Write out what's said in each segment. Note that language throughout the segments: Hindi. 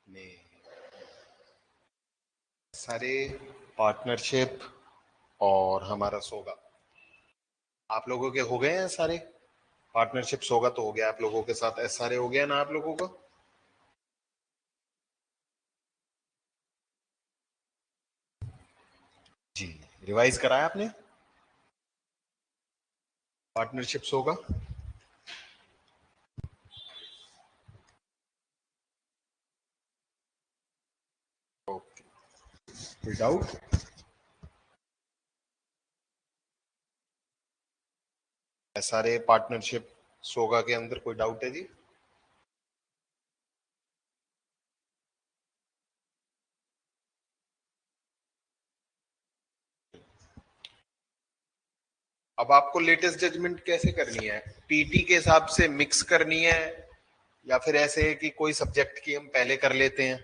में सारे पार्टनरशिप और हमारा सोगा आप लोगों के हो गए हैं सारे। पार्टनरशिप सोगा तो हो गया आप लोगों के साथ, सारे हो गया ना आप लोगों का। जी, रिवाइज कराया आपने पार्टनरशिप सोगा। ओके, कोई डाउट। सारे पार्टनरशिप सोगा के अंदर कोई डाउट है जी। अब आपको लेटेस्ट जजमेंट कैसे करनी है, पीटी के हिसाब से मिक्स करनी है या फिर ऐसे है कि कोई सब्जेक्ट की हम पहले कर लेते हैं,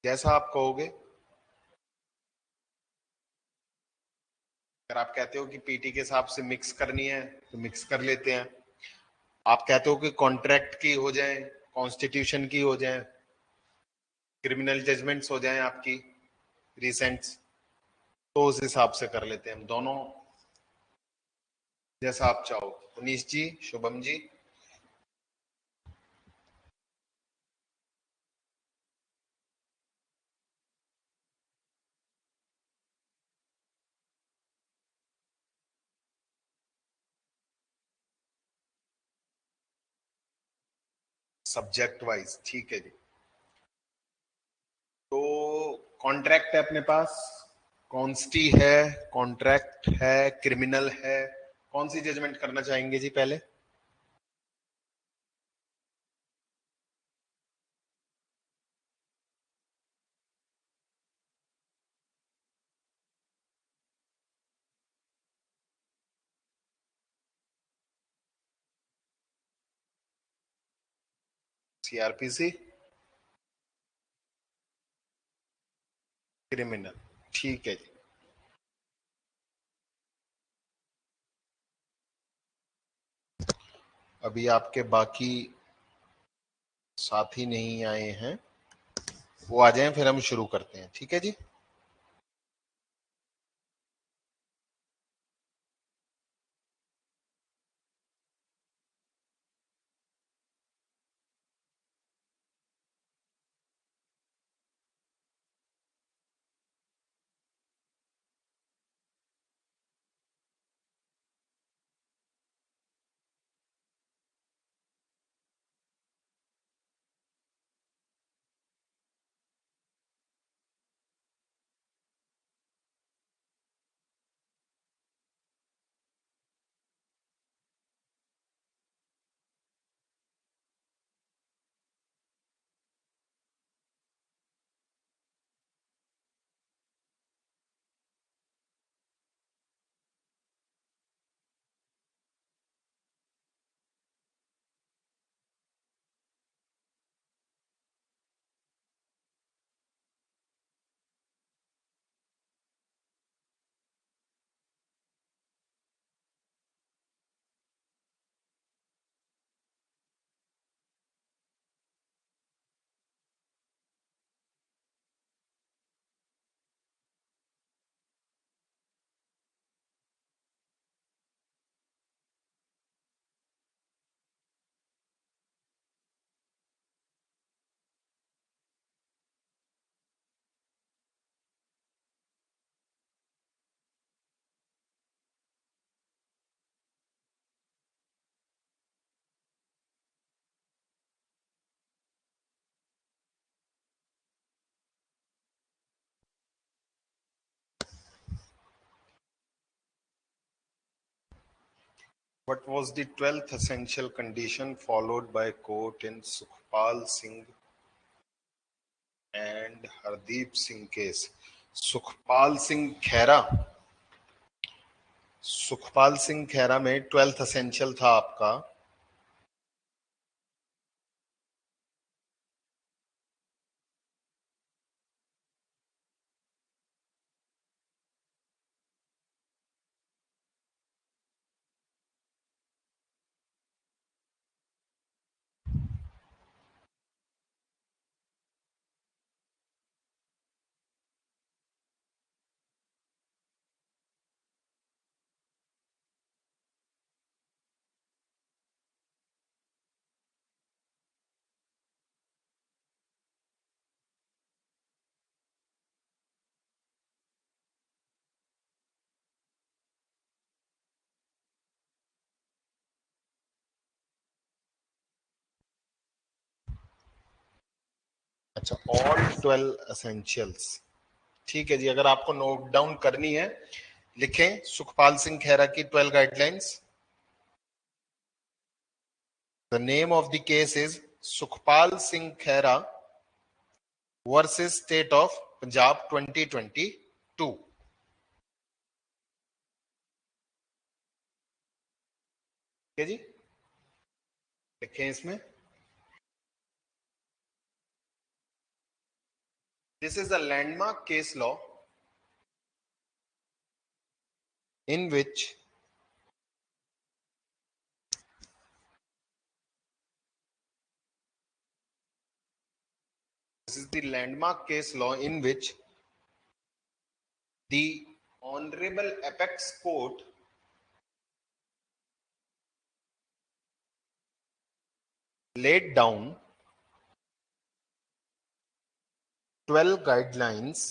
जैसा आप कहोगे। अगर आप कहते हो कि पीटी के हिसाब से मिक्स करनी है तो मिक्स कर लेते हैं। आप कहते हो कि कॉन्ट्रैक्ट की हो जाए, कॉन्स्टिट्यूशन की हो जाए, क्रिमिनल जजमेंट्स हो जाए आपकी रिसेंट्स, तो उस हिसाब से कर लेते हैं हम दोनों, जैसा आप चाहो। उनीश जी, शुभम जी। सब्जेक्ट वाइज ठीक है जी। तो कॉन्ट्रैक्ट है अपने पास, कॉन्स्टी है, कॉन्ट्रैक्ट है, क्रिमिनल है। कौन सी जजमेंट करना चाहेंगे जी पहले। सीआरपीसी, क्रिमिनल, ठीक है जी। अभी आपके बाकी साथी नहीं आए हैं, वो आ जाएं फिर हम शुरू करते हैं, ठीक है जी। What was the 12th essential condition followed by court in Sukhpal Singh and Hardeep Singh case? Sukhpal Singh खेरा, सुखपाल सिंह खेरा में 12th असेंशियल था आपका अच्छा, ऑल 12 एसेंशियल्स, ठीक है जी। अगर आपको नोट डाउन करनी है लिखें सुखपाल सिंह खेरा की 12 guidelines. The name of the case is Sukhpal Singh Khaira versus state of Punjab 2022। ठीक है जी, लिखें इसमें। This is a landmark case law in which this is the landmark case law in which the Honorable Apex Court laid down 12 guidelines,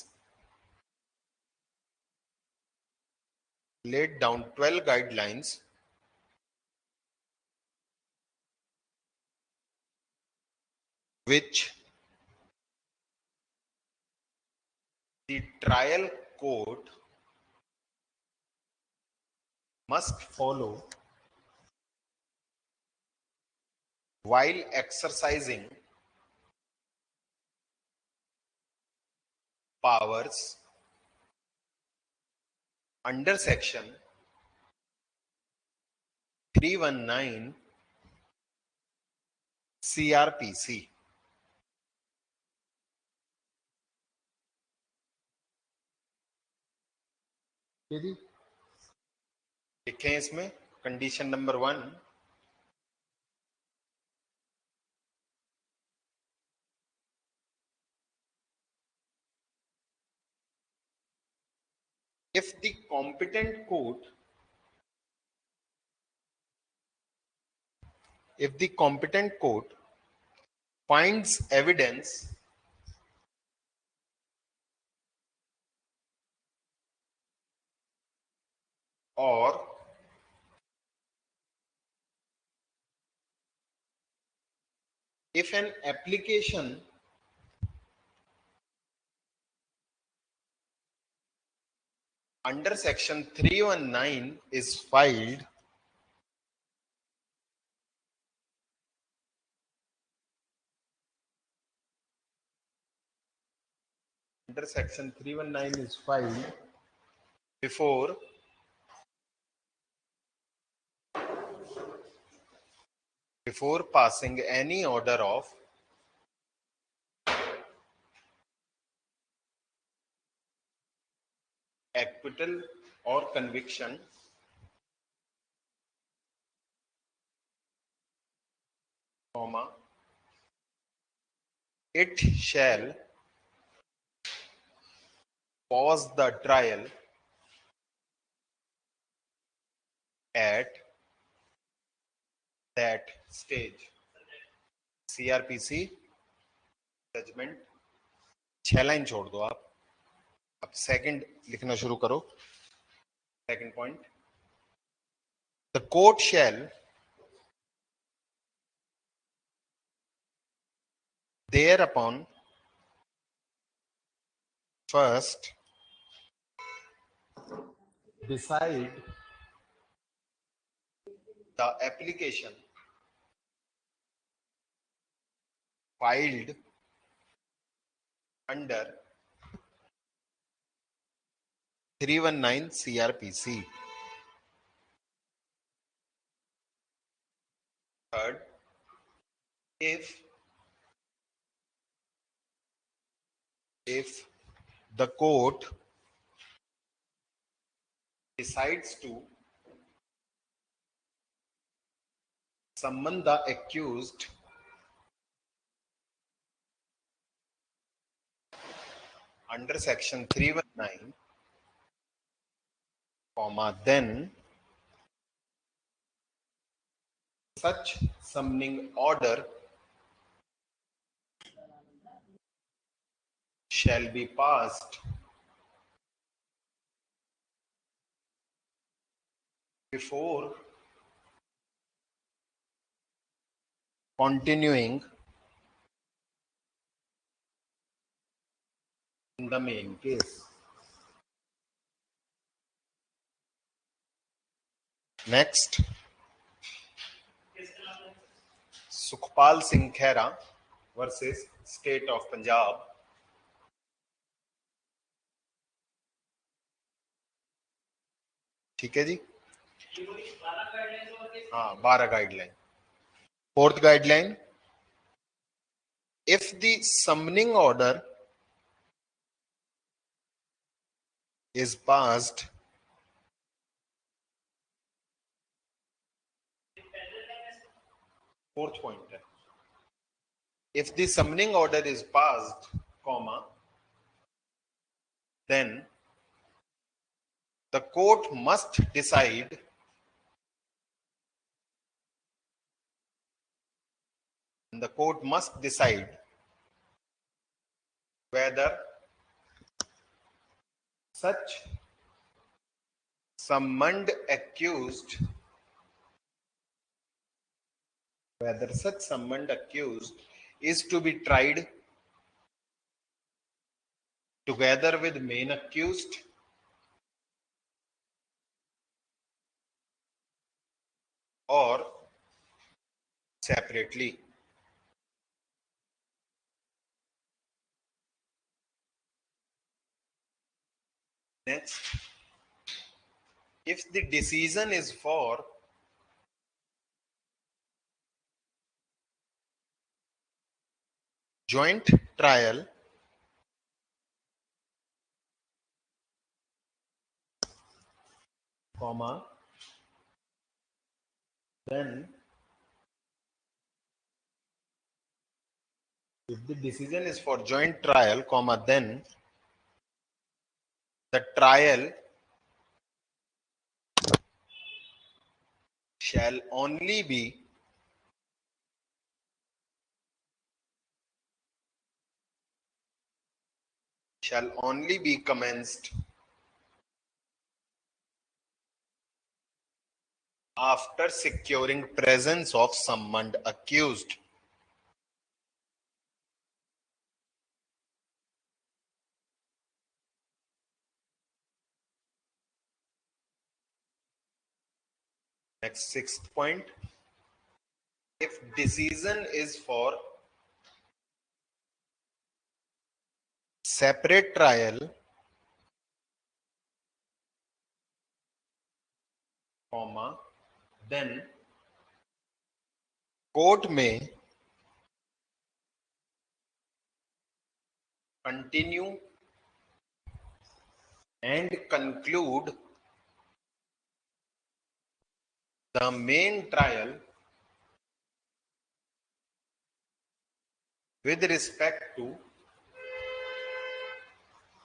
which the trial court must follow while exercising powers under section 319 CRPC। लिखें इसमें condition number 1, if the competent court finds evidence or if an application under section 319 is filed before passing any order of acquittal or conviction, comma, it shall pause the trial at that stage। CRPC judgment 6 line छोड़ दो आप, अब सेकंड लिखना शुरू करो। Second point, the court shall thereupon first decide the application filed under 319 CRPC। Third, if the court decides to summon the accused under section 319, then such summoning order shall be passed before continuing in the main case. Next, Sukhpal Singh Khera versus State of Punjab. ठीक है जी, हाँ 12 guideline. Fourth guideline, if the summoning order is passed fourth point है, if the summoning order is passed, comma, then the court must decide whether such summoned accused is to be tried together with main accused or separately. Next, if the decision is for joint trial, comma, then if the decision is for joint trial, comma, then the trial shall only be commenced after securing presence of summoned accused. Next, sixth point, if decision is for separate trial, comma, then court may continue and conclude the main trial with respect to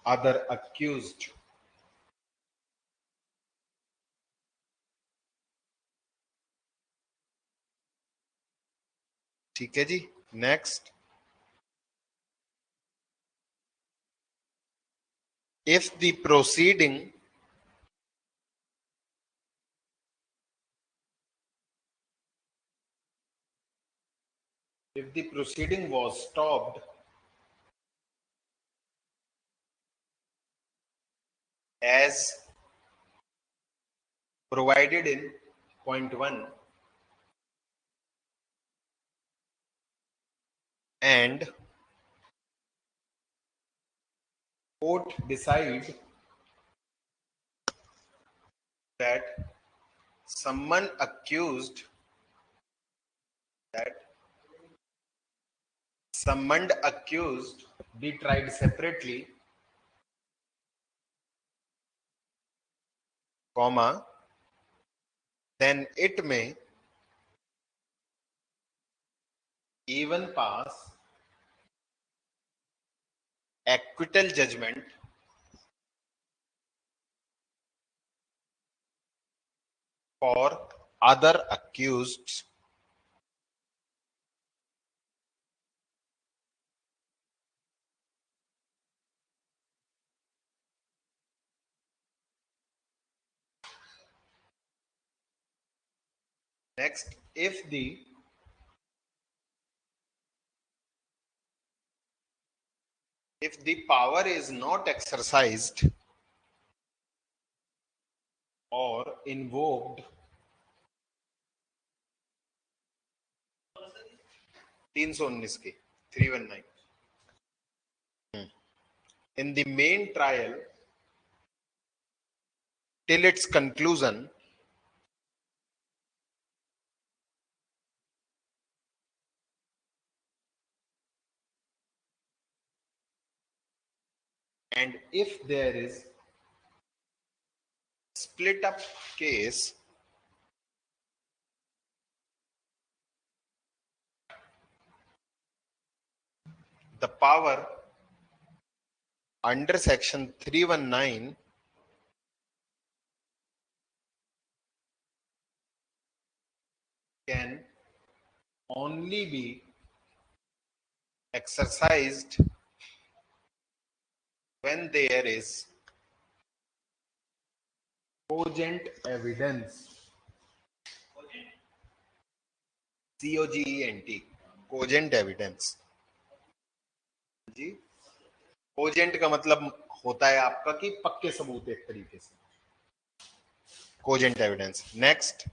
other accused. ठीक है जी. Next, if the proceeding was stopped as provided in point 1 and court decide that summoned accused be tried separately, comma, then it may even pass acquittal judgment for other accused Next, if the if the power is not exercised or invoked 319 की 319 in the main trial till its conclusion, and if there is split up case, the power under section 319 can only be exercised when there is cogent evidence. COGENT, cogent evidence ji. Cogent का मतलब होता है आपका कि पक्के सबूत एक तरीके से. Cogent evidence. Next,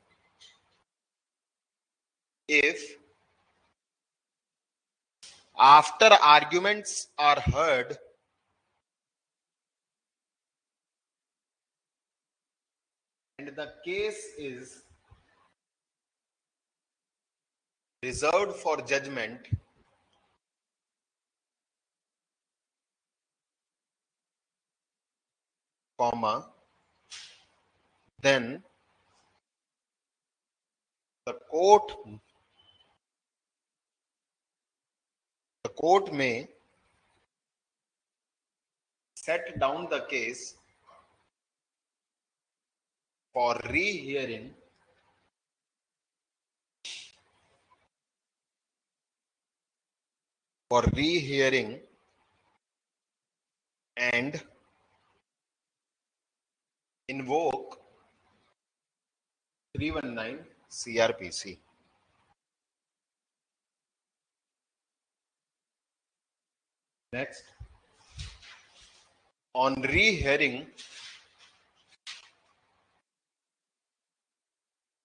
if after arguments are heard and the case is reserved for judgment, comma, then the court may set down the case for rehearing and invoke 319 CRPC. Next, on rehearing,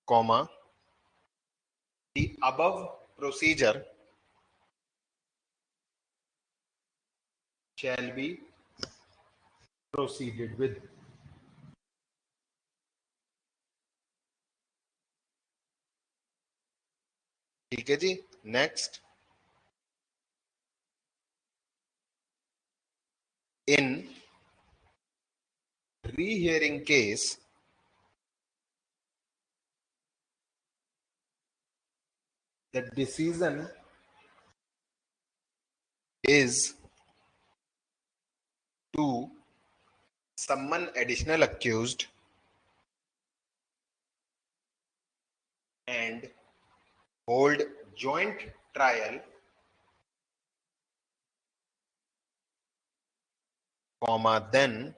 comma, the above procedure shall be proceeded with. ठीक है जी. Next, in rehearing case, the decision is to summon additional accused and hold joint trial, comma, then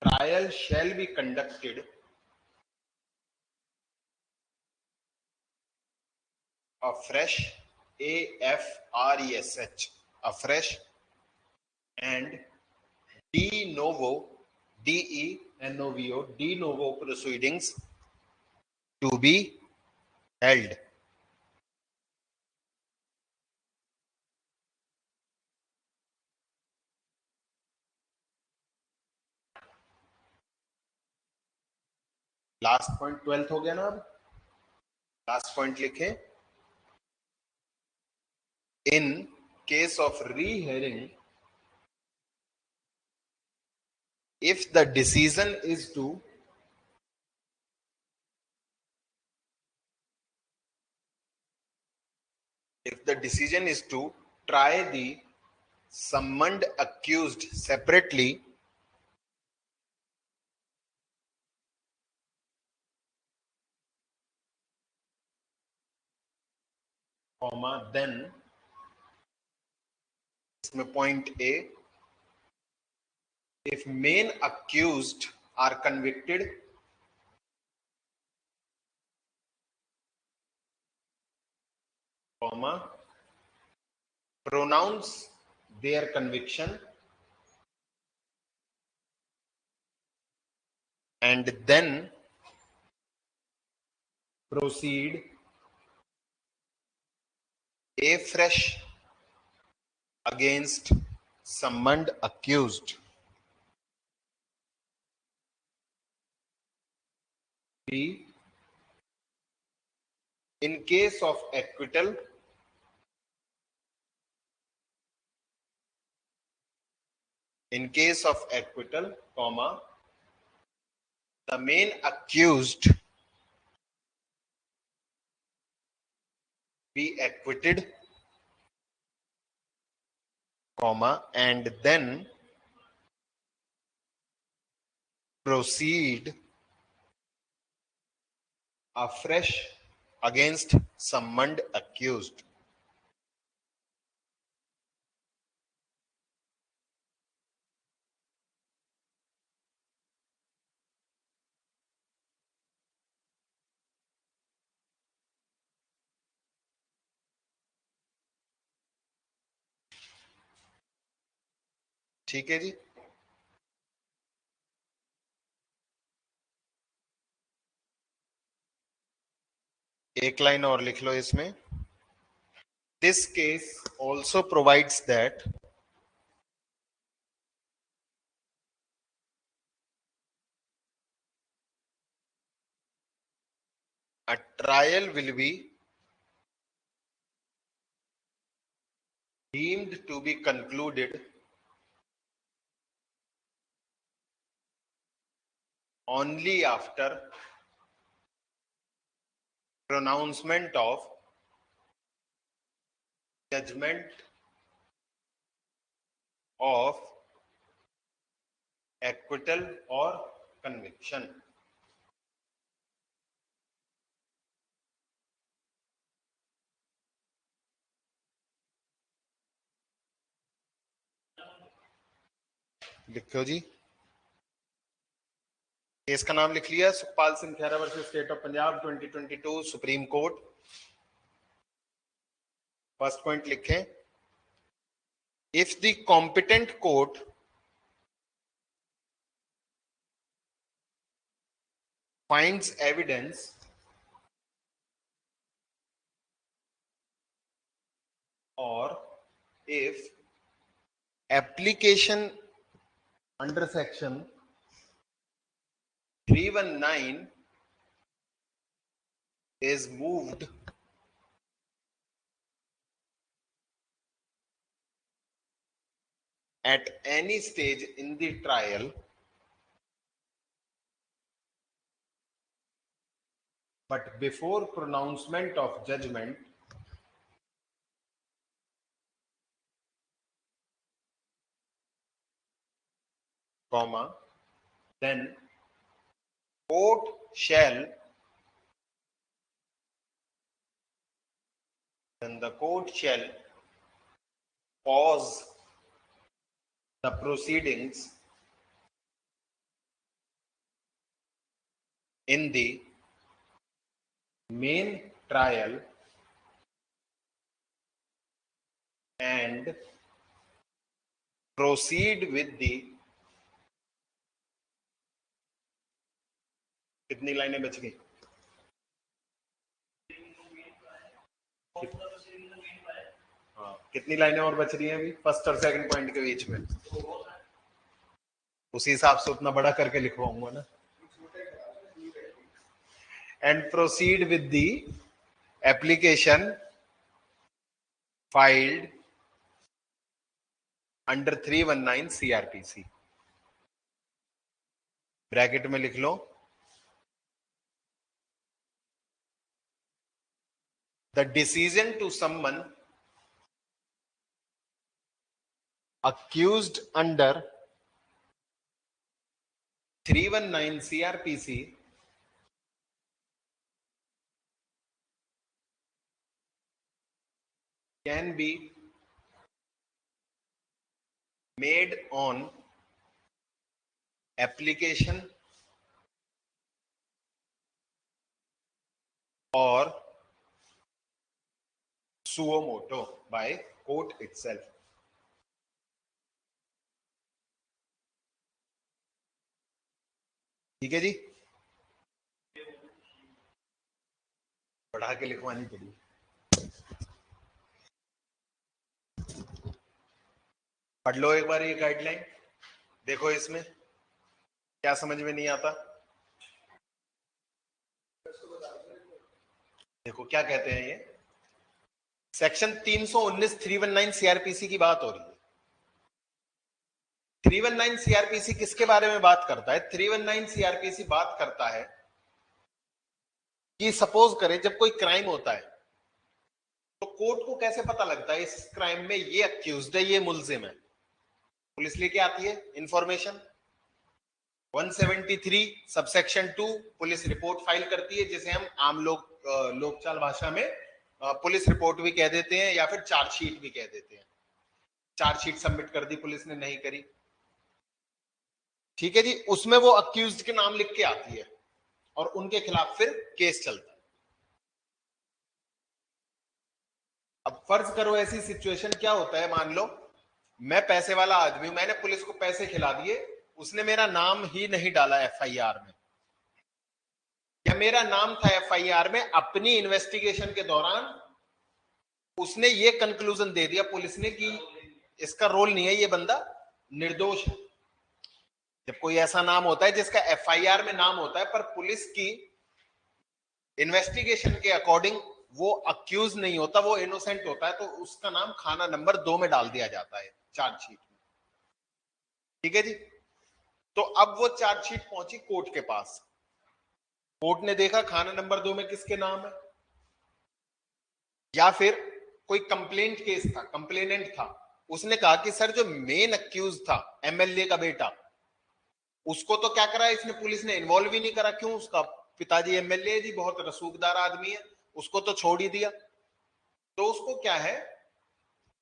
trial shall be conducted afresh, AFRESH, afresh, and de novo, DENOVO, de novo proceedings to be held. Last point 12th हो गया ना. अब लास्ट पॉइंट लिखें. In case of rehearing, if the decision is to try the summoned accused separately, comma, then इसमें point A, if main accused are convicted, comma, pronounce their conviction and then proceed afresh against summoned accused. B. In case of acquittal, comma, the main accused be acquitted, comma, and then proceed afresh against summoned accused. ठीक है जी. एक लाइन और लिख लो इसमें. This case also provides that a trial will be deemed to be concluded only after pronouncement of judgment of acquittal or conviction. लिखो जी. केस का नाम लिख लिया, Sukhpal Singh Khaira versus state of Punjab 2022 supreme court. First point लिखें. If the competent court finds evidence or if application under section 319 is moved at any stage in the trial but before pronouncement of judgment, comma, then court shall pause the proceedings in the main trial and proceed with the. कितनी लाइनें बच गई? हाँ, कितनी लाइनें और बच रही हैं अभी फर्स्ट और सेकंड पॉइंट के बीच में? उसी हिसाब से उतना बड़ा करके लिखवाऊंगा ना. And proceed with the application filed under 319 CRPC. Bracket में लिख लो. The decision to summon accused under 319 CRPC can be made on application or suo motu by court itself. ठीक है जी, बढ़ा के लिखवानी पड़ी। पढ़ लो एक बार ये गाइडलाइन, देखो इसमें क्या समझ में नहीं आता। देखो क्या कहते हैं ये, सेक्शन 319 319 सीआरपीसी की बात हो रही है। 319 सीआरपीसी किसके बारे में बात करता है? 319 सीआरपीसी बात करता है कि सपोज करें जब कोई क्राइम होता है तो कोर्ट को कैसे पता लगता है इस क्राइम में ये अक्यूज्ड है, ये मुलजिम है? पुलिस लेके आती है information, 173 subsection 2 police report file करती है, जिसे हम आम लोकचाल भाषा में पुलिस रिपोर्ट भी कह देते हैं या फिर चार्जशीट भी कह देते हैं। चार्जशीट सबमिट कर दी पुलिस ने, नहीं करी, ठीक है जी, उसमें वो अक्यूज्ड के नाम लिख के आती है और उनके खिलाफ फिर केस चलता है। अब फर्ज करो ऐसी सिचुएशन क्या होता है, मान लो मैं पैसे वाला आदमी हूं, मैंने पुलिस को पैसे खिला दिए, उसने मेरा नाम ही नहीं डाला एफआईआर में, या मेरा नाम था एफआईआर में, अपनी इन्वेस्टिगेशन के दौरान उसने ये कंक्लूजन दे दिया पुलिस ने कि इसका रोल नहीं है, ये बंदा निर्दोष है। जब कोई ऐसा नाम होता है जिसका एफआईआर में नाम होता है पर पुलिस की इन्वेस्टिगेशन के अकॉर्डिंग वो अक्यूज नहीं होता, वो इनोसेंट होता है, तो उसका नाम खाना नंबर 2 में डाल दिया जाता है चार्जशीट में। ठीक है जी, तो अब वो चार्जशीट पहुंची कोर्ट के पास, कोर्ट ने देखा खाना नंबर 2 में किसके नाम है, या फिर कोई कंप्लेंट केस था, कंप्लेनेंट था, उसने कहा कि सर जो मेन अक्यूज था एमएलए का बेटा, उसको तो क्या करा इसने, पुलिस ने इन्वॉल्व ही नहीं करा। क्यों? उसका पिताजी एमएलए जी, बहुत रसूखदार आदमी है, उसको तो छोड़ ही दिया। तो उसको क्या है,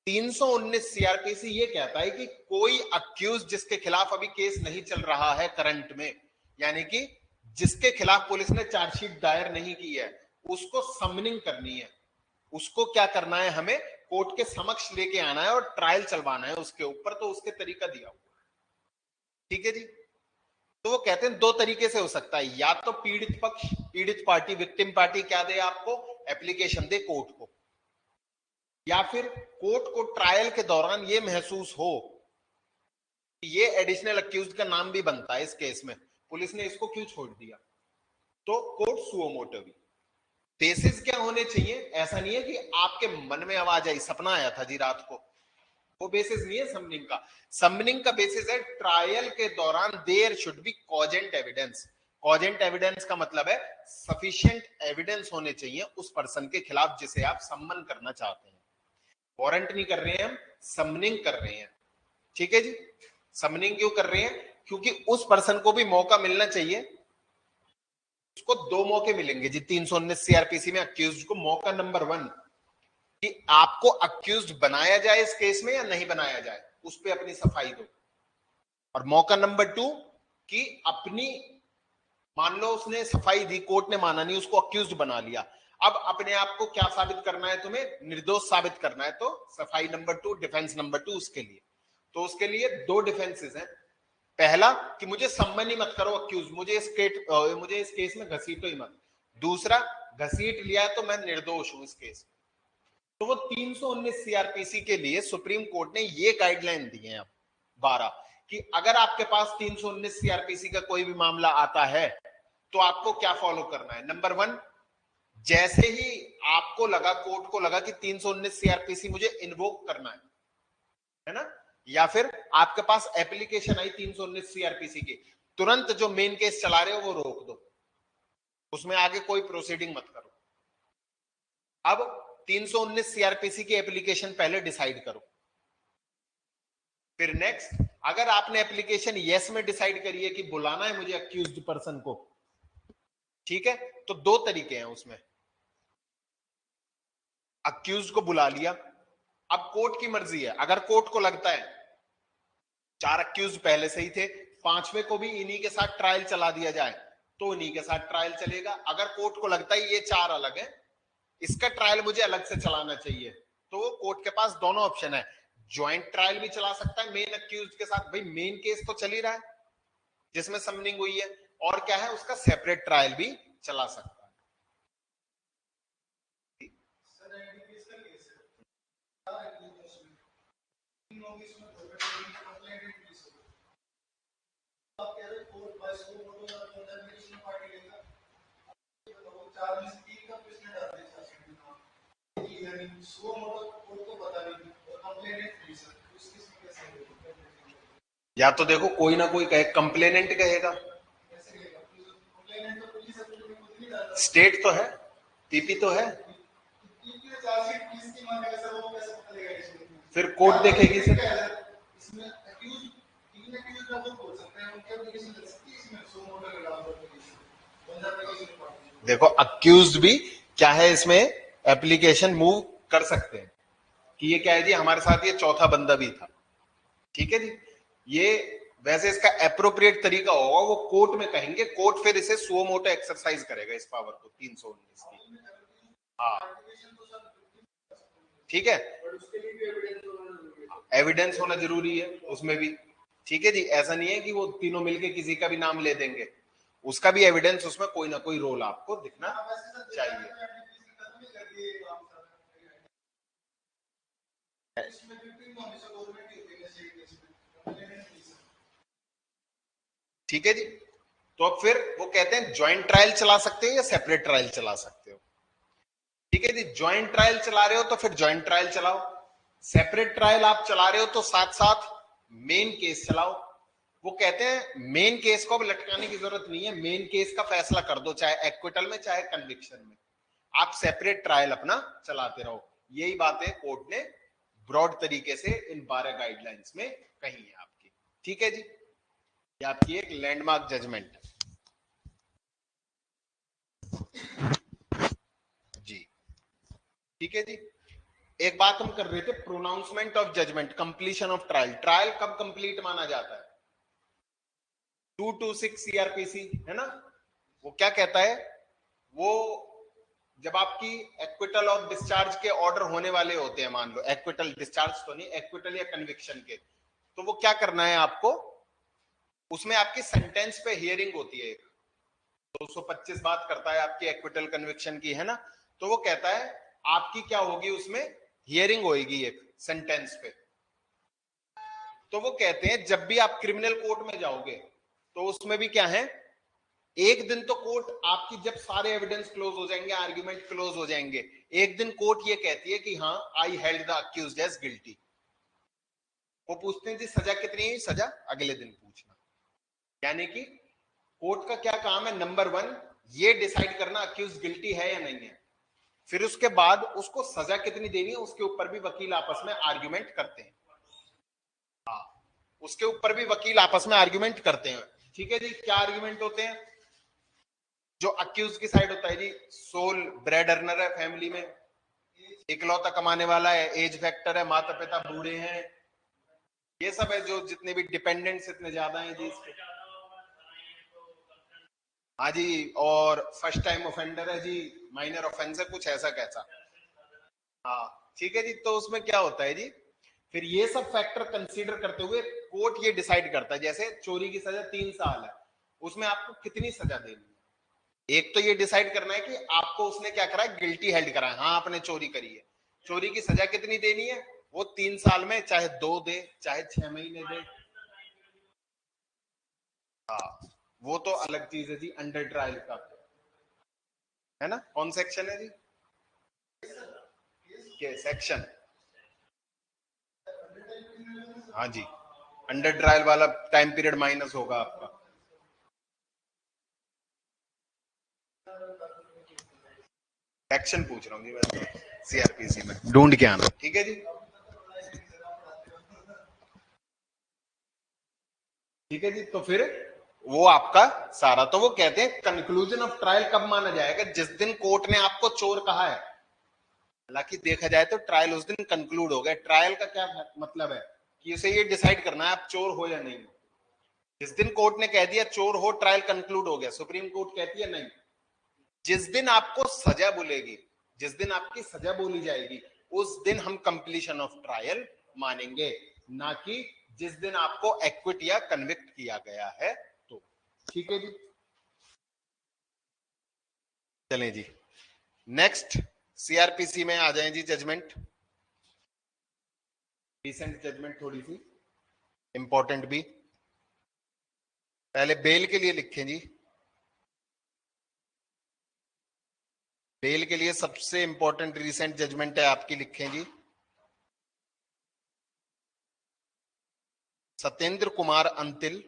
319 सीआरपीसी ये कहता है कि कोई अक्यूज जिसके खिलाफ अभी केस नहीं चल रहा है करंट में, यानी कि जिसके खिलाफ पुलिस ने चार्जशीट दायर नहीं की है, उसको समनिंग करनी है, उसको क्या करना है, हमें कोर्ट के समक्ष लेके आना है और ट्रायल चलवाना है उसके ऊपर, तो उसके तरीका दिया हुआ। ठीक है जी, तो वो कहते हैं 2 तरीके से हो सकता है, या तो पीड़ित पक्ष, पीड़ित पार्टी, विक्टिम पार्टी क्या दे आपको, एप्लीकेशन दे कोर्ट को, या फिर कोर्ट को ट्रायल के दौरान ये महसूस हो कि ये एडिशनल अक्यूज्ड का नाम भी बनता है इस केस में, पुलिस ने इसको क्यों छोड़ दिया, तो कोर्ट सुओ मोटो भी। बेसिस क्या होने चाहिए, ऐसा नहीं है कि आपके मन में आवाज आई, सपना आया था जी रात को, वो बेसिस नहीं है समनिंग का। समनिंग का बेसिस है ट्रायल के दौरान there should be cogent evidence. Cogent evidence का मतलब है सफिशिएंट एविडेंस होने चाहिए उस पर्सन के खिलाफ जिसे आप सम्मन करना चाहते हैं। वारंट नहीं कर रहे हैं हम, समनिंग कर रहे हैं। ठीक है जी, समनिंग क्यों कर रहे हैं, क्योंकि उस पर्सन को भी मौका मिलना चाहिए, उसको 2 मौके मिलेंगे जी 319 सीआरपीसी में अक्यूज्ड को। मौका नंबर 1 कि आपको अक्यूज्ड बनाया जाए इस केस में या नहीं बनाया जाए, उस पर अपनी सफाई दो। और मौका नंबर 2 कि अपनी, मान लो उसने सफाई दी, कोर्ट ने माना नहीं, उसको अक्यूज्ड बना लिया, अब अपने आप को क्या साबित करना है, तुम्हें निर्दोष साबित करना है, तो सफाई नंबर 2, डिफेंस नंबर 2 उसके लिए। तो उसके लिए 2 डिफेंसेस हैं। पहला कि मुझे सम्मन ही मत करो अक्यूज, मुझे इस केस में घसीटो ही मत। दूसरा, घसीट लिया है तो मैं निर्दोष हूं इस केस में। तो वो 319 सीआरपीसी के लिए सुप्रीम कोर्ट ने ये गाइडलाइन दी है अब 12 कि अगर आपके पास 319 सीआरपीसी का कोई भी मामला आता है तो आपको क्या फॉलो करना है। नंबर 1, जैसे ही आपको लगा, कोर्ट को लगा कि 319 सीआरपीसी मुझे इन्वोक करना है ना, या फिर आपके पास एप्लीकेशन आई 319 सीआरपीसी की, तुरंत जो मेन केस चला रहे हो वो रोक दो, उसमें आगे कोई प्रोसीडिंग मत करो। अब 319 सीआरपीसी की एप्लीकेशन पहले डिसाइड करो, फिर नेक्स्ट, अगर आपने एप्लीकेशन यस में डिसाइड करी है कि बुलाना है मुझे अक्यूज्ड पर्सन को, ठीक है, तो 2 तरीके हैं उसमें। अक्यूज्ड को बुला लिया, अब कोर्ट की मर्जी है, अगर कोर्ट को लगता है 4 अक्यूज्ड पहले से ही थे, 5वें को भी इन्हीं के साथ ट्रायल चला दिया जाए तो इन्हीं के साथ ट्रायल चलेगा। अगर कोर्ट को लगता है ये 4 अलग है, इसका ट्रायल मुझे अलग से चलाना चाहिए, तो कोर्ट के पास दोनों ऑप्शन है, ज्वाइंट ट्रायल भी चला सकता है मेन अक्यूज्ड के साथ, भाई मेन केस तो चल ही रहा है जिसमें समनिंग हुई है, और क्या है, उसका सेपरेट ट्रायल भी चला सकता है। या तो देखो कोई ना कोई कहे, कंप्लेनेंट कहेगा, स्टेट तो है, पीपी तो है, फिर कोर्ट देखेगी सर। देखो अक्यूज भी क्या है, इसमें एप्लीकेशन मूव कर सकते हैं कि ये क्या है जी, हमारे साथ ये चौथा बंदा भी था, ठीक है जी। ये वैसे इसका एप्रोप्रिएट तरीका होगा, वो कोर्ट में कहेंगे, कोर्ट फिर इसे सुओ मोटो एक्सरसाइज करेगा इस पावर को 319 की। हाँ ठीक है, एविडेंस होना जरूरी है उसमें भी, ठीक है जी। ऐसा नहीं है कि वो तीनों मिलके किसी का भी नाम ले देंगे, उसका भी एविडेंस उसमें कोई ना कोई रोल आपको दिखना चाहिए। ठीक है जी। तो अब फिर वो कहते हैं ज्वाइंट ट्रायल चला सकते हो या सेपरेट ट्रायल चला सकते हो। ठीक है जी, ज्वाइंट ट्रायल चला रहे हो तो फिर ज्वाइंट ट्रायल चलाओ, सेपरेट ट्रायल आप चला रहे हो तो साथ साथ मेन केस चलाओ। वो कहते हैं मेन केस को अब लटकाने की जरूरत नहीं है, मेन केस का फैसला कर दो, चाहे एक्विटल में चाहे कन्विक्शन में, आप सेपरेट ट्रायल अपना चलाते रहो। यही बातें कोर्ट ने ब्रॉड तरीके से इन 12 गाइडलाइंस में कही है आपकी। ठीक है जी, ये आपकी एक लैंडमार्क जजमेंट जी। ठीक है जी, एक बात हम कर रहे थे, pronouncement of judgment, completion of trial. Trial कब कंप्लीट माना जाता है? 226 सीआरपीसी है ना, वो क्या कहता है, वो जब आपकी एक्विटल और डिस्चार्ज के ऑर्डर होने वाले होते हैं, मान लो एक्विटल, डिस्चार्ज तो नहीं, एक्विटल या कन्विक्शन के, तो वो क्या करना है आपको, उसमें आपकी सेंटेंस पे हियरिंग होती है, 225 बात करता है आपकी एक्विटल कन्विक्शन की, है ना। तो वो कहता है आपकी क्या होगी, उसमें हियरिंग होगी एक सेंटेंस पे। तो वो कहते हैं जब भी आप क्रिमिनल कोर्ट में जाओगे तो उसमें भी क्या है, एक दिन तो कोर्ट आपकी, जब सारे एविडेंस क्लोज हो जाएंगे, आर्ग्यूमेंट क्लोज हो जाएंगे, एक दिन कोर्ट ये कहती है कि हाँ, I held the accused as guilty. वो पूछते हैं जी सजा कितनी है, सजा अगले दिन पूछना। यानी कि कोर्ट का क्या काम है, नंबर 1 ये डिसाइड करना अक्यूज गिल्टी है या नहीं है, फिर उसके बाद उसको सजा कितनी देनी है उसके ऊपर भी वकील आपस में आर्ग्यूमेंट करते हैं। हाँ, उसके ऊपर भी वकील आपस में आर्ग्यूमेंट करते हैं। ठीक है जी, क्या आर्ग्यूमेंट होते हैं? जो अक्यूज की साइड होता है जी, सोल ब्रेड अर्नर है फैमिली में, इकलौता कमाने वाला है, एज फैक्टर है, माता पिता बूढ़े हैं, ये सब है, जो जितने भी डिपेंडेंट्स इतने ज्यादा हैं जी इसके। हाँ जी, और फर्स्ट टाइम ऑफेंडर है जी, माइनर ऑफेंस है, कुछ ऐसा कैसा। हाँ ठीक है जी, तो उसमें क्या होता है जी, फिर ये सब फैक्टर कंसीडर करते हुए कोर्ट ये डिसाइड करता है, जैसे चोरी की सजा 3 साल है, उसमें आपको कितनी सजा देनी है। एक तो ये डिसाइड करना है कि आपको उसने क्या करा है, गिल्टी हेल्ड करा है, हाँ आपने चोरी करी है, चोरी की सजा कितनी देनी है, वो 3 साल में चाहे 2 दे चाहे 6 महीने दे। हाँ, वो तो अलग चीज है जी, अंडर ट्रायल का, है ना। कौन सेक्शन है जी, के सेक्शन, हाँ जी, अंडर ट्रायल वाला टाइम पीरियड माइनस होगा आपका। सेक्शन पूछ रहा हूँ जी मैं, सीआरपीसी में ढूंढ के आना, ठीक है जी। ठीक है जी, तो फिर वो आपका सारा, तो वो कहते हैं कंक्लूजन ऑफ ट्रायल कब माना जाएगा, जिस दिन कोर्ट ने आपको चोर कहा है। हालांकि देखा जाए तो ट्रायल उस दिन कंक्लूड हो गया। ट्रायल का क्या मतलब है कि उसे ये डिसाइड करना है आप चोर हो या नहीं हो। जिस दिन कोर्ट ने कह दिया चोर हो, ट्रायल कंक्लूड हो गया, सुप्रीम कोर्ट कहती है नहीं, जिस दिन आपको सजा बोलेगी, जिस दिन आपकी सजा बोली जाएगी, उस दिन हम कंप्लीशन ऑफ ट्रायल मानेंगे, ना कि जिस दिन आपको एक्विट या कन्विक्ट किया गया है। तो ठीक है जी, चलें जी, नेक्स्ट सीआरपीसी में आ जाएं जी। जजमेंट, रिसेंट जजमेंट थोड़ी सी इंपॉर्टेंट भी। पहले बेल के लिए लिखें जी। बेल के लिए सबसे इंपॉर्टेंट रिसेंट जजमेंट है आपकी, लिखें जी। Satyendra Kumar Antil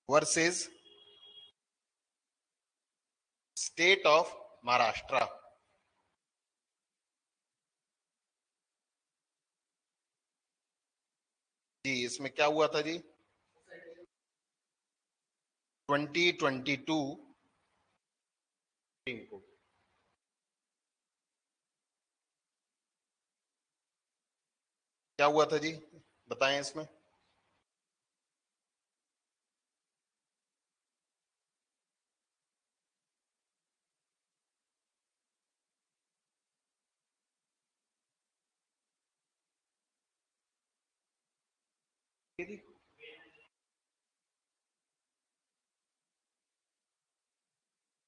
versus state of Maharashtra. जी, इसमें क्या हुआ था जी? 2022 को क्या हुआ था जी, बताएं इसमें।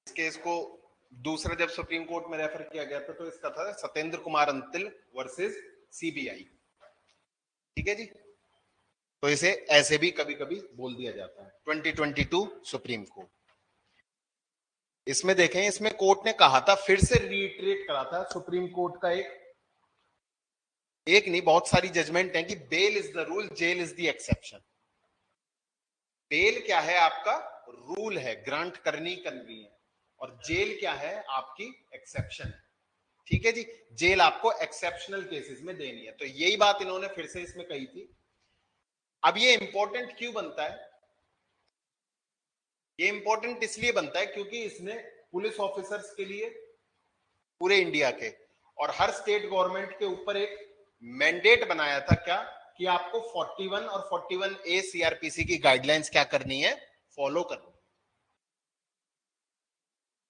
इस केस को दूसरा जब सुप्रीम कोर्ट में रेफर किया गया था तो इसका था सत्येंद्र कुमार अंतिल वर्सेस सीबीआई। ठीक है जी, तो इसे ऐसे भी कभी कभी बोल दिया जाता है 2022 सुप्रीम कोर्ट। इसमें देखें, इसमें कोर्ट ने कहा था, फिर से रीइटरेट करा था सुप्रीम कोर्ट का एक नहीं बहुत सारी जजमेंट है कि bail is the rule, jail is the exception. Bail क्या है? आपका रूल है, ग्रांट करनी करनी है, और जेल क्या है? आपकी एक्सेप्शन है। ठीक है जी, जेल आपको एक्सेप्शनल केसेस में देनी है। तो यही बात इन्होंने फिर से इसमें कही थी। अब ये इंपॉर्टेंट क्यों बनता है? ये इंपॉर्टेंट इसलिए बनता है क्योंकि इसने पुलिस ऑफिसर्स के लिए पूरे इंडिया के और हर स्टेट गवर्नमेंट के ऊपर एक मैंडेट बनाया था। क्या? कि आपको 41 और 41A सीआरपीसी की गाइडलाइंस क्या करनी है? फॉलो करनी।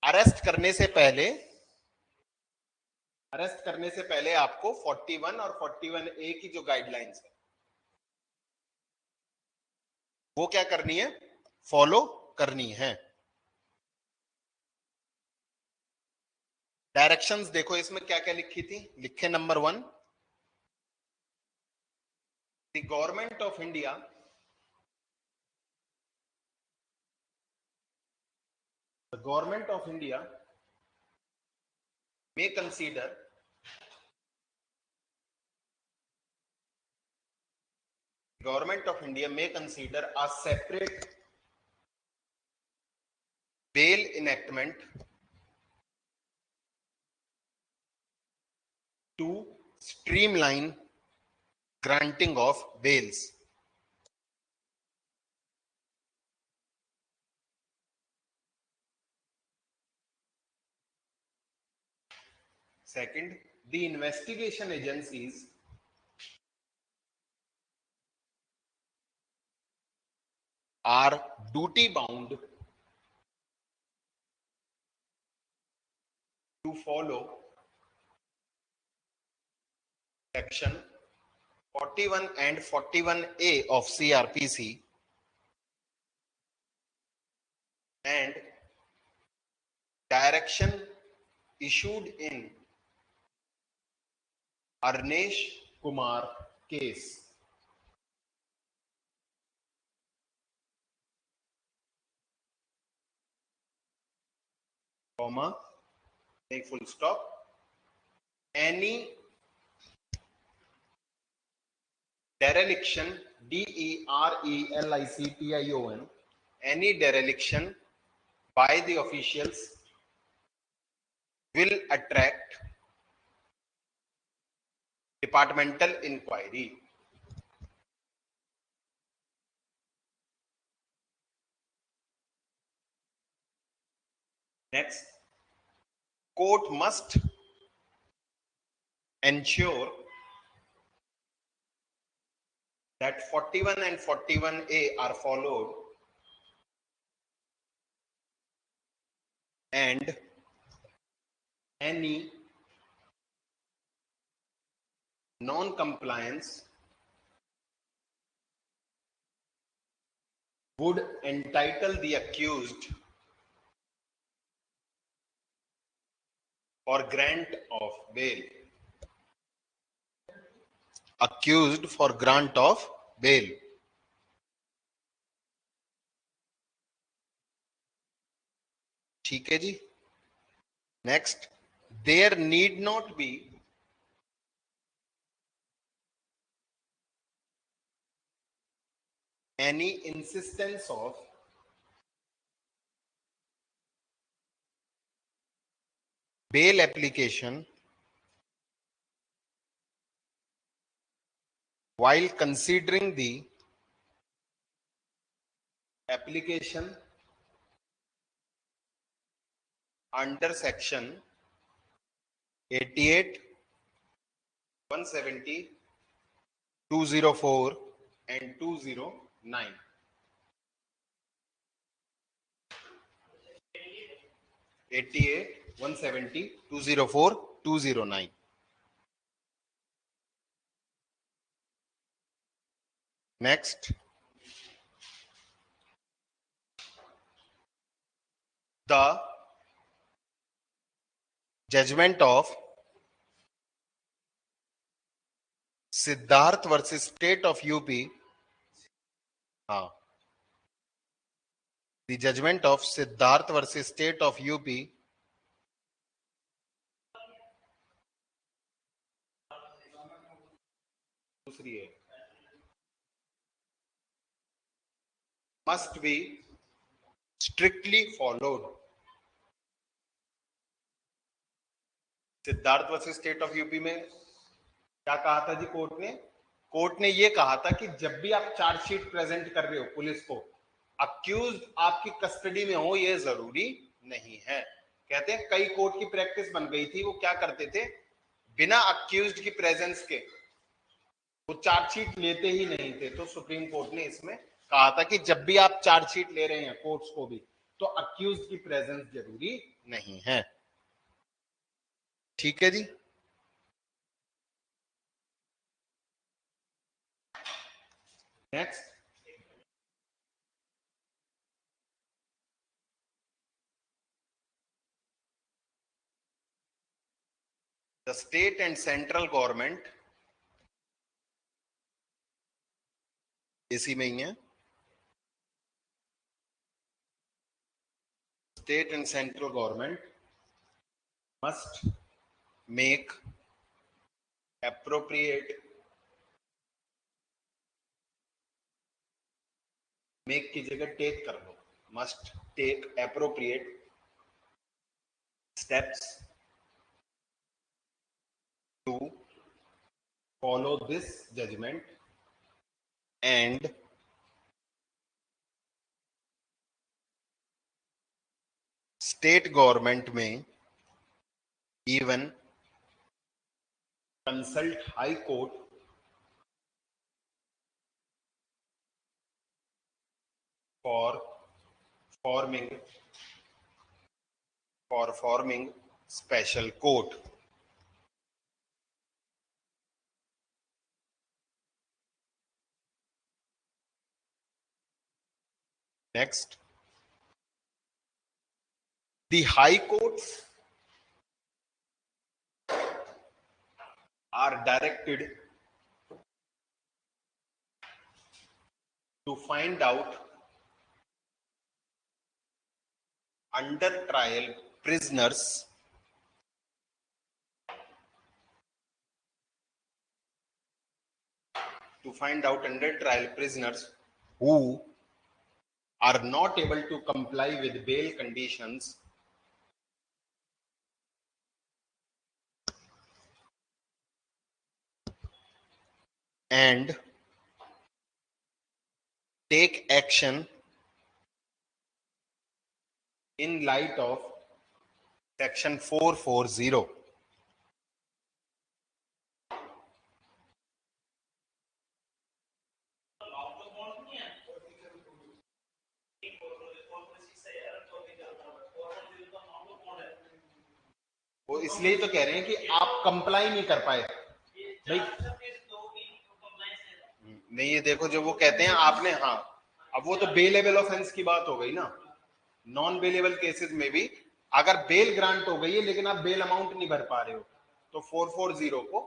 अरेस्ट करने से पहले आपको 41 और 41A की जो गाइडलाइंस है वो क्या करनी है? फॉलो करनी है। डायरेक्शंस देखो इसमें क्या क्या लिखी थी, लिखे number 1, the government of India may consider a separate bail enactment to streamline granting of bails. Second, the investigation agencies are duty bound to follow section 41 and 41A of CRPC and direction issued in Arnesh Kumar case. Comma, make full stop. Any dereliction, DERELICTION, any dereliction by the officials will attract departmental inquiry. Next, court must ensure that 41 and 41A are followed and any non-compliance would entitle the accused for grant of bail. Accused for grant of bail. ठीक है जी. Next, there need not be any insistence of bail application while considering the application under section 88, 170, 204 and 209. 88, 170, 204, 209. Next, the judgment of Siddharth versus State of UP. The judgment of Siddharth versus State of UP दूसरी है, must be strictly followed. Siddharth versus state of UP में क्या कहा था जी कोर्ट ने ये कहा था कि जब भी आप चार्जशीट प्रेजेंट कर रहे हो पुलिस को, अक्यूज आपकी कस्टडी में हो ये जरूरी नहीं है. कहते हैं कई कोर्ट की प्रैक्टिस बन गई थी, वो क्या करते थे, बिना अक्यूज्ड की प्रेजेंस के वो चार्जशीट लेते ही नहीं थे. तो सुप्रीम कोर्ट ने इसमें कहा था कि जब भी आप चार्जशीट ले रहे हैं कोर्ट्स को भी, तो अक्यूज्ड की प्रेजेंस जरूरी नहीं है. ठीक है जी. Next, the state and central government इसी में ही है. State and central government must make appropriate, make की जगह take कर दो, must take appropriate steps to follow this judgment and state government में even consult high court for forming special court. Next, the high courts are directed to find out under trial prisoners who are not able to comply with bail conditions and take action in light of section 440. वो इसलिए तो कह रहे हैं कि आप कंप्लाई नहीं कर पाए भाई. नहीं, ये देखो जो वो कहते हैं आपने, अब वो तो बेलेबल ऑफेंस की बात हो गई ना. नॉन बेलेबल केसेस में भी अगर बेल ग्रांट हो गई है लेकिन आप बेल अमाउंट नहीं भर पा रहे हो तो 440 को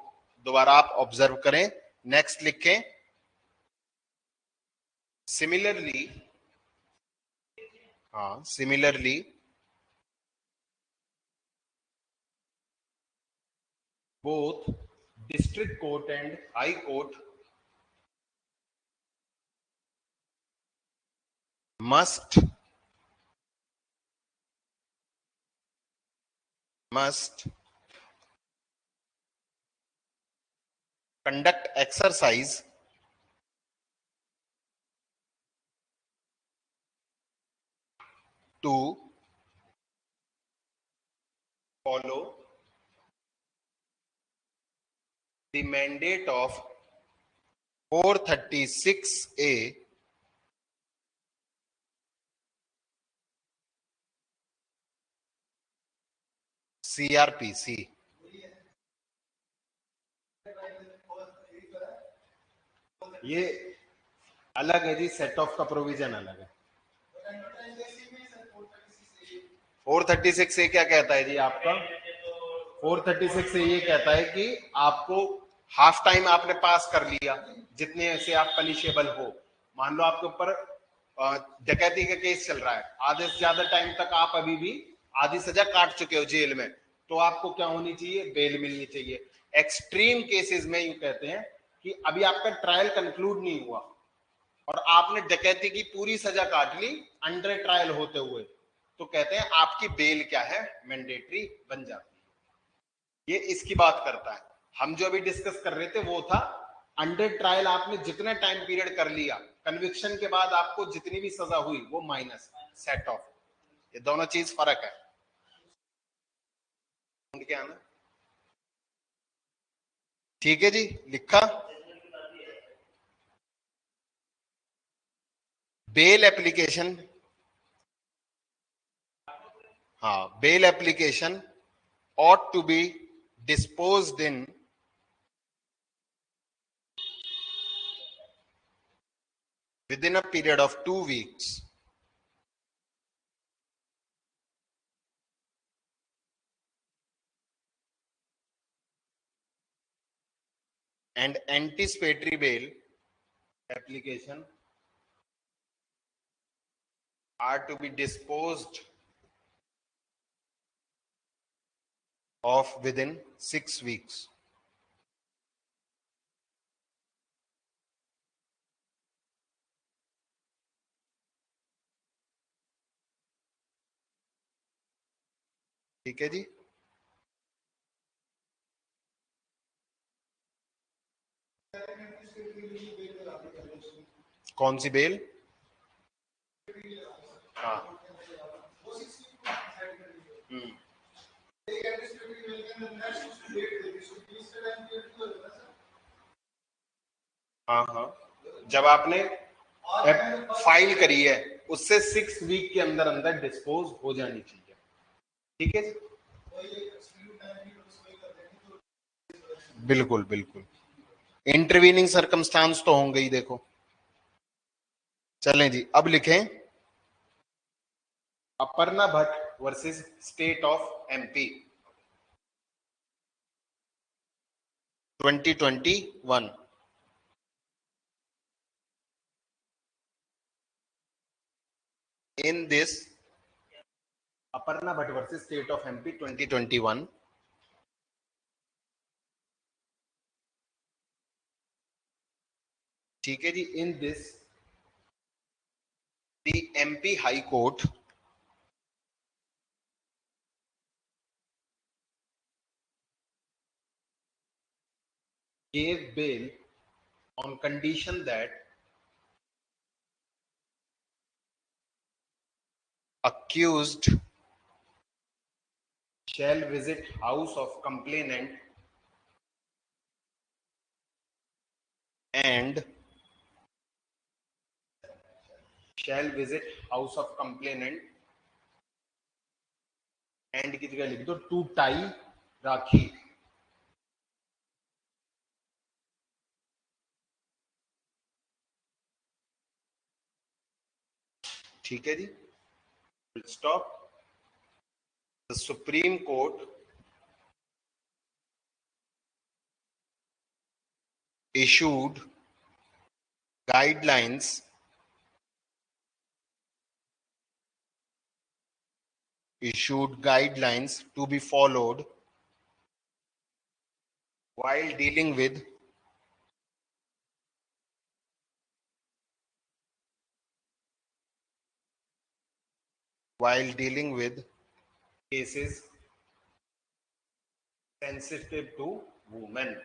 दोबारा आप ऑब्जर्व करें। नेक्स्ट लिखें सिमिलरली, हाँ similarly both district court and high court must conduct exercise to follow the mandate of 436A CRPC। ये अलग है जी, सेट ऑफ का प्रोविजन अलग है। 436 ए क्या कहता है जी आपका? 436 ए ये कहता है कि आपको हाफ टाइम आपने पास कर लिया जितने से आप पनिशेबल हो। मान लो आपके ऊपर डकैती का केस चल रहा है, आधे से ज्यादा टाइम तक आप अभी भी आधी सजा काट चुके हो जेल में, तो आपको क्या होनी चाहिए? बेल मिलनी चाहिए। एक्सट्रीम केसेस में यूं कहते हैं कि अभी आपका ट्रायल कंक्लूड नहीं हुआ और आपने डकैती की पूरी सजा काट ली अंडर ट्रायल होते हुए, तो कहते हैं आपकी बेल क्या है? मैंडेटरी बन जाती है। ये इसकी बात करता है। हम जो अभी डिस्कस कर रहे थे वो था अंडर ट्रायल आपने जितने टाइम पीरियड कर लिया, कन्विक्शन के बाद आपको जितनी भी सजा हुई वो माइनस सेट ऑफ। ये दोनों चीज फर्क है। क्या ना, ठीक है जी, लिखा। बेल एप्लीकेशन, हाँ bail application ought to be disposed in within a period of 2 weeks and anticipatory bail application are to be disposed of within 6 weeks. ठीक है जी, कौन सी बेल? हाँ हाँ हाँ, जब आपने फाइल करी है उससे 6 वीक के अंदर अंदर डिस्पोज हो जानी चाहिए। ठीक है, बिल्कुल बिल्कुल। इंटरवीनिंग सर्कमस्टांस तो होंगे ही, देखो। चलें जी, अब लिखें Aparna Bhatt versus state of MP 2021। In this Aparna Bhatt versus state of MP 2021, ठीक है जी। In this the MP high court gave bail on condition that accused shall visit house of complainant and shall visit house of complainant and की जगह लिख दो टू टाई राखी। ठीक है जी, stop. The Supreme Court issued guidelines to be followed while dealing with cases sensitive to women.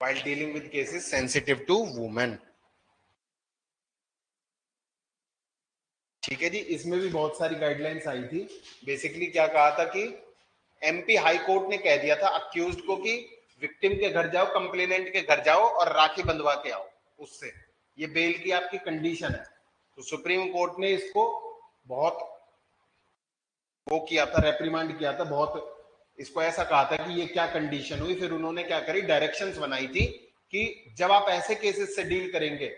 While dealing with cases sensitive to women. ठीक है जी, इसमें भी बहुत सारी गाइडलाइंस आई थी। बेसिकली क्या कहा था कि एमपी हाई कोर्ट ने कह दिया था अक्यूज्ड को कि विक्टिम के घर जाओ, कंप्लेनेंट के घर जाओ और राखी बंधवा के आओ उससे, ये बेल की आपकी कंडीशन है। तो सुप्रीम कोर्ट ने इसको बहुत वो किया था, रेप्रीमांड किया था, बहुत इसको ऐसा कहा था कि ये क्या कंडीशन हुई। फिर उन्होंने क्या करी, डायरेक्शंस बनाई थी कि जब आप ऐसे केसेस से डील करेंगे,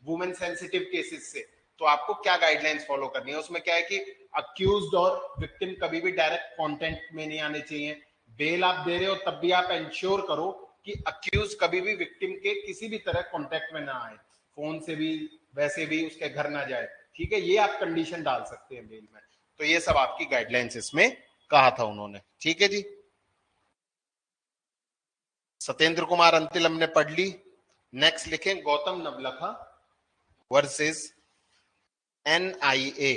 वुमेन सेंसिटिव केसेस से, तो आपको क्या गाइडलाइंस फॉलो करनी है। उसमें क्या है कि अक्यूज्ड और विक्टिम कभी भी डायरेक्ट कांटेक्ट में नहीं आने चाहिए। बेल आप दे रहे हो तब भी आप इंश्योर करो कि अक्यूज कभी भी विक्टिम के किसी भी तरह कांटेक्ट में ना आए, फोन से भी वैसे भी उसके घर ना जाए। ठीक है, ये आप कंडीशन डाल सकते हैं बेल में। तो ये सब आपकी गाइडलाइंस इसमें कहा था उन्होंने। ठीक है जी, सत्येंद्र कुमार अंतिल हमने पढ़ ली। नेक्स्ट लिखें Gautam Navlakha versus NIA.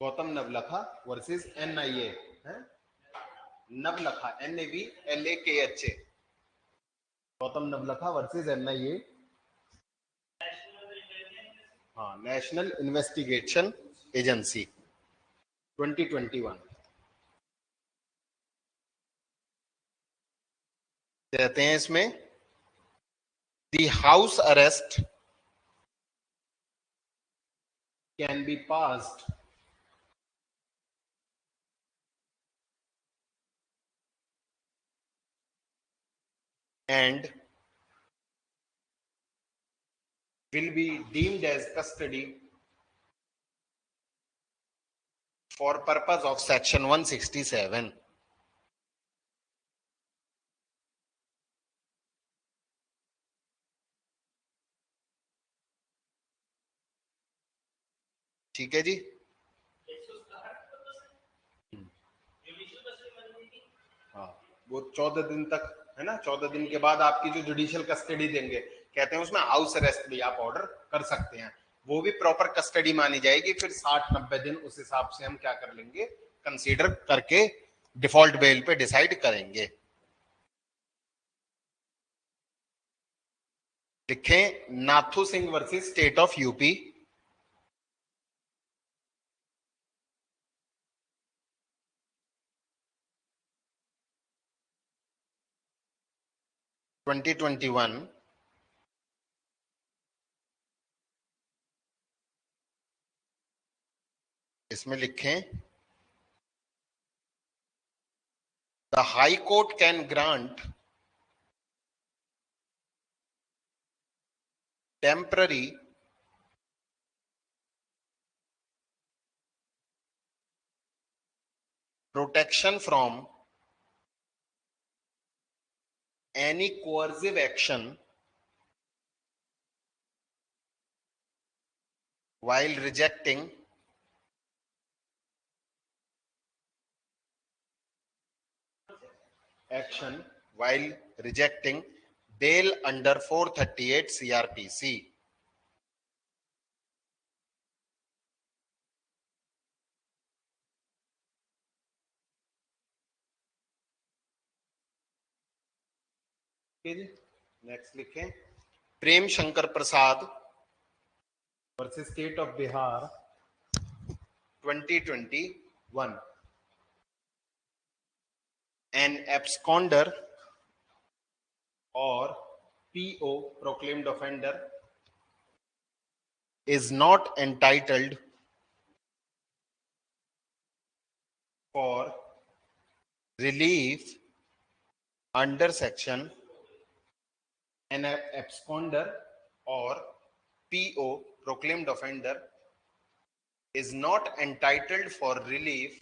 Gautam Navlakha versus NIA है, Navlakha NAVLAKHA, Gautam Navlakha versus NIA. हाँ, नेशनल इन्वेस्टिगेशन एजेंसी 2021। कहते हैं इसमें the house arrest can be passed and will be deemed as custody for purpose of section 167। ठीक है जी, हाँ, वो 14 दिन तक है ना, 14 दिन के बाद आपकी जो जुडिशियल कस्टडी देंगे, कहते हैं उसमें हाउस अरेस्ट भी आप ऑर्डर कर सकते हैं, वो भी प्रॉपर कस्टडी मानी जाएगी। फिर 60-90 दिन उस हिसाब से हम क्या कर लेंगे, कंसीडर करके डिफॉल्ट बेल पे डिसाइड करेंगे। लिखें Nathu Singh versus state of UP. Twenty 2021। इसमें लिखें the high court can grant temporary protection from any coercive action while rejecting bail under 438 CRPC। Next लिखें Prem Shankar Prasad versus state of Bihar 2021। An absconder or PO proclaimed offender is not entitled for relief under section an absconder or PO, proclaimed offender, is not entitled for relief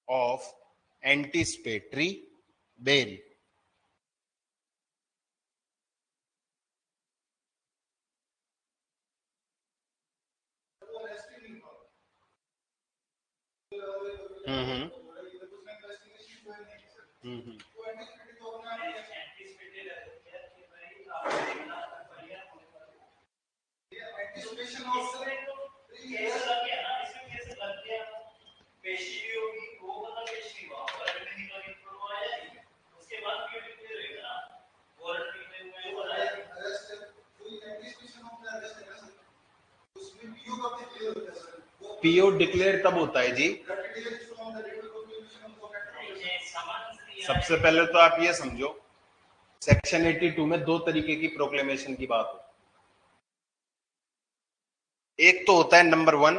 of anticipatory bail. PO declare तब होता है जी, सबसे पहले तो आप ये समझो सेक्शन 82 में दो तरीके की प्रोक्लेमेशन की बात हो। एक तो होता है नंबर 1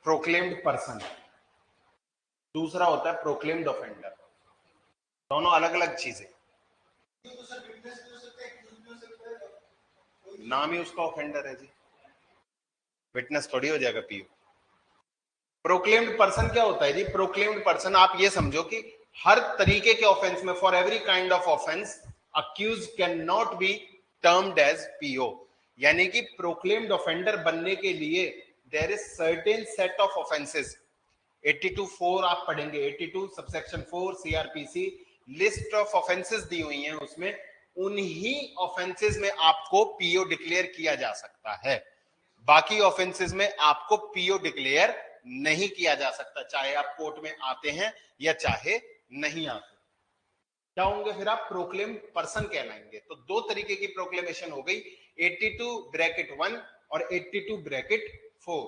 प्रोक्लेम्ड पर्सन, दूसरा होता है प्रोक्लेम्ड ऑफेंडर। दोनों अलग अलग चीजें। नाम ही उसका ऑफेंडर है जी, विटनेस थोड़ी हो जाएगा पीओ। प्रोक्लेम्ड पर्सन क्या होता है जी? प्रोक्लेम्ड पर्सन आप ये समझो कि हर तरीके के ऑफेंस में, for every kind of offence accused can not be termed as PO. यानी कि प्रोक्लेम्ड ऑफेंडर बनने के लिए there is certain set of offences. 82(4) आप पढ़ेंगे, 82 subsection 4 CrPC list of offences दी हुई हैं, उसमें उन्हीं ऑफेंसेस में आपको पीओ डिक्लेयर किया जा सकता है। बाकी ऑफेंसेस में आपको पीओ डिक्लेयर नहीं किया जा सकता, चाहे आप कोर्ट में आते हैं या चाहे नहीं आते। क्या होंगे फिर? आप प्रोक्लेम पर्सन कहलाएंगे। तो दो तरीके की प्रोक्लेमेशन हो गई, 82(1) और 82(4).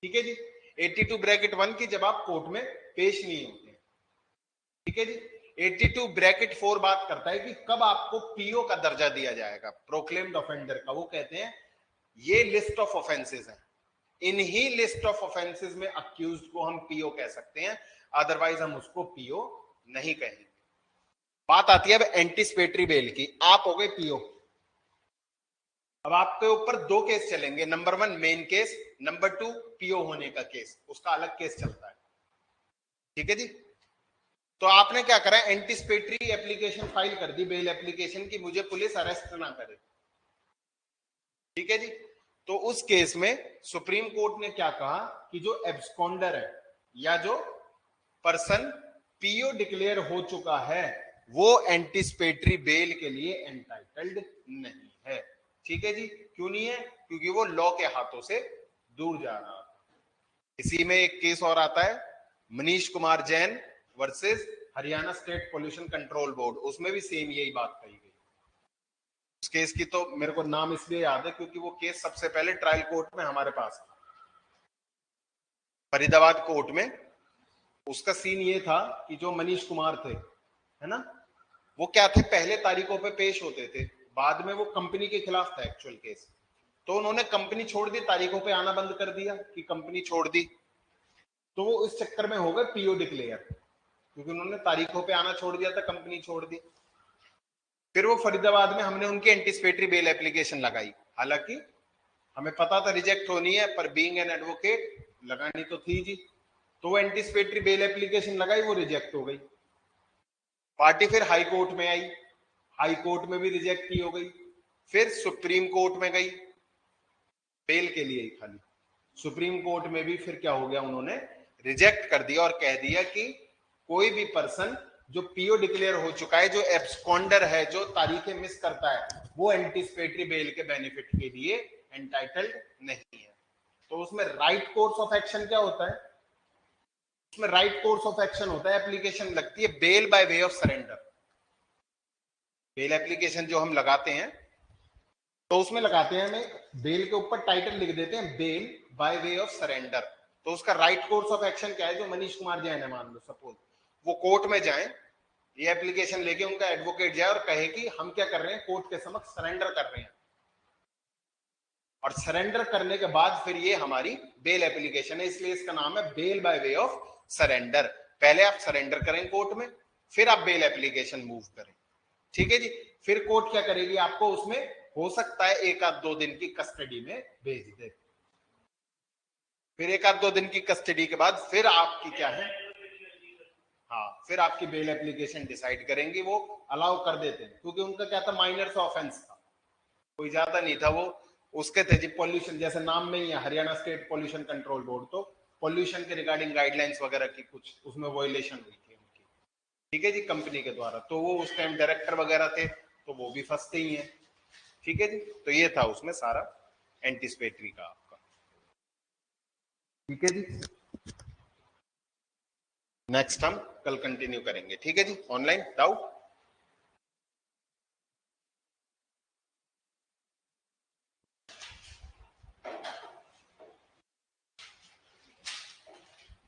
ठीक है जी। 82(1) की जब आप कोर्ट में पेश नहीं होते, ठीक है जी। 82(4) बात करता है कि कब आपको पीओ का दर्जा दिया जाएगा, प्रोक्लेम्ड ऑफेंडर का। वो कहते हैं ये लिस्ट ऑफ ऑफेंसेस हैं, इन्हीं लिस्ट ऑफ ऑफेंसेस में अक्यूज्ड को हम पीओ कह सकते हैं, अदरवाइज हम उसको पीओ नहीं कहेंगे। बात आती है अब एंटीसिपेटरी बेल की। आप हो गए पीओ, अब आपके ऊपर दो केस चलेंगे, number 1 main case, number 2 PO होने का केस, उसका अलग केस चलता है। ठीक है जी। तो आपने क्या करा, एंटीसिपेटरी एप्लीकेशन फाइल कर दी, बेल एप्लीकेशन की, मुझे पुलिस अरेस्ट ना करे। ठीक है जी। तो उस केस में सुप्रीम कोर्ट ने क्या कहा कि जो एब्सकॉन्डर है या जो पर्सन पीओ डिक्लेयर हो चुका है वो एंटीसिपेटरी बेल के लिए एंटाइटल्ड नहीं है। ठीक है जी। क्यों नहीं है? क्योंकि वो लॉ के हाथों से दूर जा रहा था। इसी में एक केस और आता है, Manish Kumar Jain versus Haryana state pollution control board, उसमें भी सेम यही बात कही गई। उस केस की तो मेरे को नाम इसलिए याद है क्योंकि वो केस सबसे पहले ट्रायल कोर्ट में हमारे पास था, फरीदाबाद कोर्ट में। उसका सीन ये था कि जो मनीष कुमार थे, है ना, वो क्या थे, पहले तारीखों पे पेश होते थे, बाद में वो कंपनी के खिलाफ था एक्चुअल केस। तो उन्होंने कंपनी छोड़ दी, तारीखों पे आना बंद कर दिया कि कंपनी छोड़ दी, तो वो इस चक्कर में हो गए पीओ डिक्लेयर, क्योंकि उन्होंने तारीखों पे आना छोड़ दिया था, कंपनी छोड़ दी। फिर वो फरीदाबाद में हमने उनकी एंटीसिपेटरी बेल एप्लीकेशन लगाई, हालांकि हमें पता था रिजेक्ट होनी है, पर बीइंग एन एडवोकेट लगानी तो थी जी। तो वो एंटीसिपेटरी बेल एप्लीकेशन लगाई, वो रिजेक्ट हो गई। पार्टी फिर हाई कोर्ट में आई, हाई कोर्ट में भी रिजेक्ट की हो गई, फिर सुप्रीम कोर्ट में गई बेल के लिए ही खाली। सुप्रीम कोर्ट में भी फिर क्या हो गया, उन्होंने रिजेक्ट कर दिया और कह दिया कि कोई भी पर्सन जो पीओ डिक्लेयर हो चुका है, जो एब्सकॉन्डर है, जो तारीखें मिस करता है, वो एंटीसिपेटरी बेल के बेनिफिट के लिए एंटाइटल्ड नहीं है। तो उसमें राइट कोर्स ऑफ एक्शन क्या होता है? उसमें राइट कोर्स ऑफ एक्शन होता है, एप्लीकेशन लगती है bail by way of surrender. Bail application जो हम लगाते हैं तो उसमें लगाते हैं, हमें बेल के ऊपर टाइटल लिख देते हैं bail by way of surrender. तो उसका राइट कोर्स ऑफ एक्शन क्या है? जो मनीष कुमार जैन है, मान लो सपोज वो कोर्ट में जाए, ये एप्लीकेशन लेके उनका एडवोकेट जाए और कहे कि हम क्या कर रहे हैं, कोर्ट के समक्ष सरेंडर कर रहे हैं, और सरेंडर करने के बाद फिर ये हमारी बेल एप्लीकेशन है, इसलिए इसका नाम है bail by way of surrender. पहले आप सरेंडर करें कोर्ट में, फिर आप बेल एप्लीकेशन मूव करें। ठीक है जी। फिर कोर्ट क्या करेगी, आपको उसमें हो सकता है 1-2 दिन की कस्टडी में भेज दे। फिर 1-2 दिन की कस्टडी के बाद फिर आपकी क्या है, हाँ, फिर आपकी बेल एप्लीकेशन डिसाइड करेंगे, वो अलाउ कर देते हैं, क्योंकि उनका क्या था, माइनर ऑफेंस था, कोई ज्यादा नहीं था वो। उसके थे जी पॉल्यूशन, जैसे नाम में ही है Haryana state pollution control board, तो पॉल्यूशन के रिगार्डिंग गाइडलाइंस वगैरह की कुछ उसमें वायलेशन हुई थी उनकी, ठीक है जी, कंपनी के द्वारा। तो वो उस टाइम डायरेक्टर वगैरह थे, तो वो भी फंसते ही हैं, ठीक है जी। तो ये था उसमें सारा एंटीसिपेटरी का आपका, ठीक है जी। नेक्स्ट हम कल कंटिन्यू करेंगे, ठीक है जी। Online doubt?